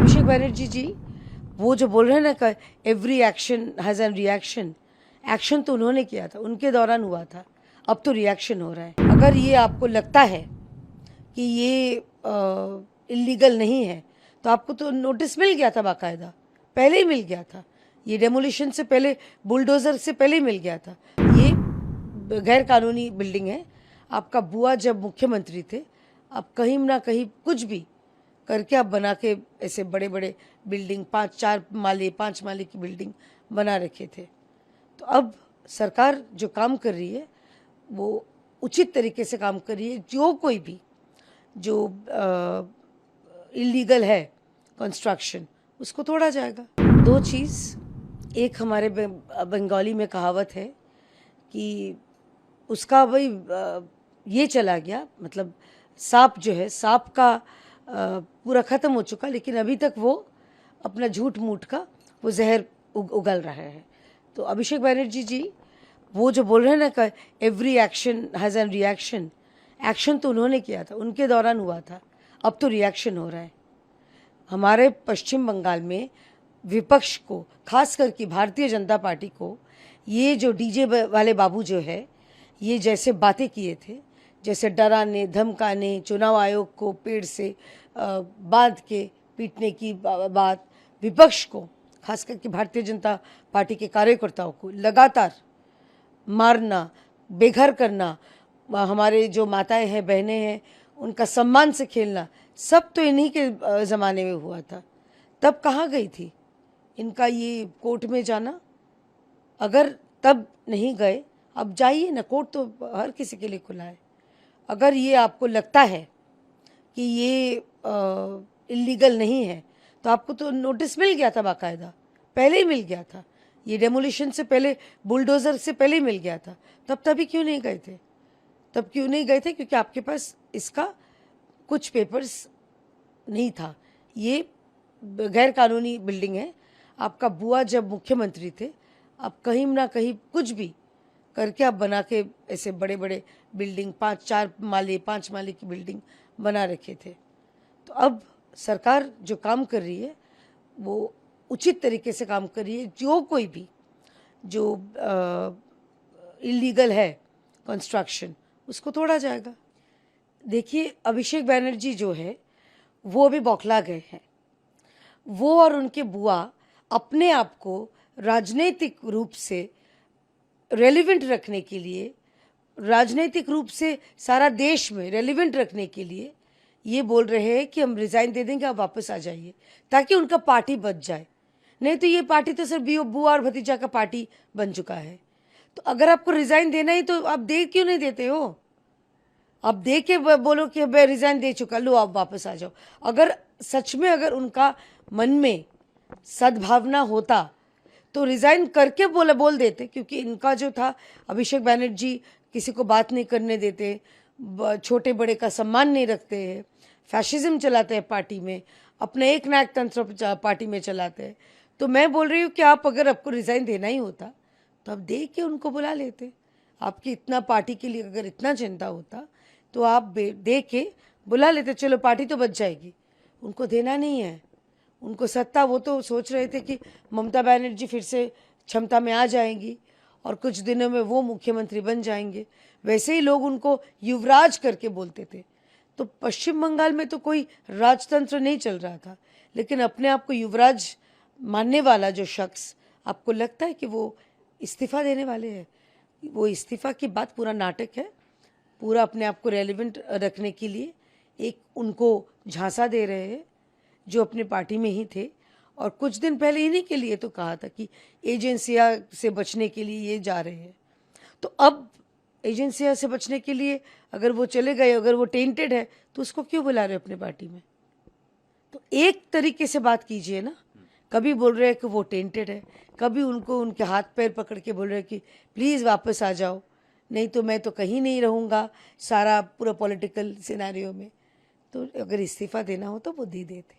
अभिषेक बनर्जी जी वो जो बोल रहे हैं ना कि every action has an reaction, action तो उन्होंने किया था, उनके दौरान हुआ था, अब तो रिएक्शन हो रहा है। अगर ये आपको लगता है कि ये इलीगल नहीं है तो आपको तो नोटिस मिल गया था, बाकायदा पहले ही मिल गया था। ये डेमोलिशन से पहले, बुलडोज़र से पहले ही मिल गया था। ये गैर कानूनी बिल्डिंग है। आपका बुआ जब मुख्यमंत्री थे, आप कहीं ना कहीं कुछ भी करके आप बना के ऐसे बड़े बड़े बिल्डिंग 5 माले की बिल्डिंग बना रखे थे। तो अब सरकार जो काम कर रही है वो उचित तरीके से काम कर रही है। जो कोई भी जो इलीगल है कंस्ट्रक्शन, उसको तोड़ा जाएगा। दो चीज़, एक हमारे बंगाली में कहावत है कि उसका भाई ये चला गया, मतलब सांप जो है, सांप का पूरा ख़त्म हो चुका, लेकिन अभी तक वो अपना झूठ मूठ का वो जहर उगल रहा है। तो अभिषेक बनर्जी जी वो जो बोल रहे हैं ना कि every action has an reaction, action तो उन्होंने किया था, उनके दौरान हुआ था, अब तो रिएक्शन हो रहा है। हमारे पश्चिम बंगाल में विपक्ष को, खास करके भारतीय जनता पार्टी को, ये जो डीजे वाले बाबू जो है, ये जैसे बातें किए थे, जैसे डराने धमकाने, चुनाव आयोग को पेड़ से बांध के पीटने की बात, विपक्ष को, खास करके भारतीय जनता पार्टी के कार्यकर्ताओं को लगातार मारना, बेघर करना, हमारे जो माताएं हैं, बहनें हैं, उनका सम्मान से खेलना, सब तो इन्हीं के ज़माने में हुआ था। तब कहाँ गई थी इनका ये कोर्ट में जाना? अगर तब नहीं गए, अब जाइए ना, कोर्ट तो हर किसी के लिए खुला है। अगर ये आपको लगता है कि ये इलीगल नहीं है तो आपको तो नोटिस मिल गया था, बाकायदा पहले ही मिल गया था। ये डेमोलिशन से पहले, बुलडोज़र से पहले ही मिल गया था। तभी क्यों नहीं गए थे? तब क्यों नहीं गए थे? क्योंकि आपके पास इसका कुछ पेपर्स नहीं था। ये गैर कानूनी बिल्डिंग है। आपका बुआ जब मुख्यमंत्री थे, आप कहीं ना कहीं कुछ भी करके आप बना के ऐसे बड़े बड़े बिल्डिंग 5 माले की बिल्डिंग बना रखे थे। तो अब सरकार जो काम कर रही है वो उचित तरीके से काम कर रही है। जो कोई भी जो इलीगल है कंस्ट्रक्शन, उसको तोड़ा जाएगा। देखिए, अभिषेक बनर्जी जो है वो भी बौखला गए हैं। वो और उनके बुआ अपने आप को राजनीतिक रूप से रेलिवेंट रखने के लिए, राजनीतिक रूप से सारा देश में रेलिवेंट रखने के लिए ये बोल रहे हैं कि हम रिज़ाइन दे देंगे, आप वापस आ जाइए, ताकि उनका पार्टी बच जाए। नहीं तो ये पार्टी तो सिर्फ बुआ और भतीजा का पार्टी बन चुका है। तो अगर आपको रिज़ाइन देना ही तो आप दे क्यों नहीं देते हो? आप दे के बोलो कि मैं रिज़ाइन दे चुका, लो आप वापस आ जाओ। अगर सच में अगर उनका मन में सद्भावना होता तो रिज़ाइन करके बोल देते। क्योंकि इनका जो था, अभिषेक बनर्जी किसी को बात नहीं करने देते, छोटे बड़े का सम्मान नहीं रखते हैं, फैशिज्म चलाते हैं पार्टी में, अपने एक नायक तंत्र पार्टी में चलाते हैं। तो मैं बोल रही हूँ कि आप अगर आपको रिज़ाइन देना ही होता तो आप दे के उनको बुला लेते। आपकी इतना पार्टी के लिए अगर इतना चिंता होता तो आप दे के बुला लेते, चलो पार्टी तो बच जाएगी। उनको देना नहीं है, उनको सत्ता, वो तो सोच रहे थे कि ममता बनर्जी फिर से क्षमता में आ जाएंगी और कुछ दिनों में वो मुख्यमंत्री बन जाएंगे। वैसे ही लोग उनको युवराज करके बोलते थे। तो पश्चिम बंगाल में तो कोई राजतंत्र नहीं चल रहा था, लेकिन अपने आप को युवराज मानने वाला जो शख्स, आपको लगता है कि वो इस्तीफ़ा देने वाले हैं? वो इस्तीफ़ा की बात पूरा नाटक है। पूरा अपने आप को रेलिवेंट रखने के लिए एक उनको झांसा दे रहे हैं जो अपने पार्टी में ही थे। और कुछ दिन पहले इन्हीं के लिए तो कहा था कि एजेंसियां से बचने के लिए ये जा रहे हैं। तो अब एजेंसियां से बचने के लिए अगर वो चले गए, अगर वो टेंटेड है, तो उसको क्यों बुला रहे अपने पार्टी में? तो एक तरीके से बात कीजिए ना। कभी बोल रहे हैं कि वो टेंटेड है, कभी उनको उनके हाथ पैर पकड़ के बोल रहे हैं कि प्लीज़ वापस आ जाओ, नहीं तो मैं तो कहीं नहीं रहूँगा सारा पूरा पॉलिटिकल सिनेरियो में। तो अगर इस्तीफ़ा देना हो तो वो दे देते।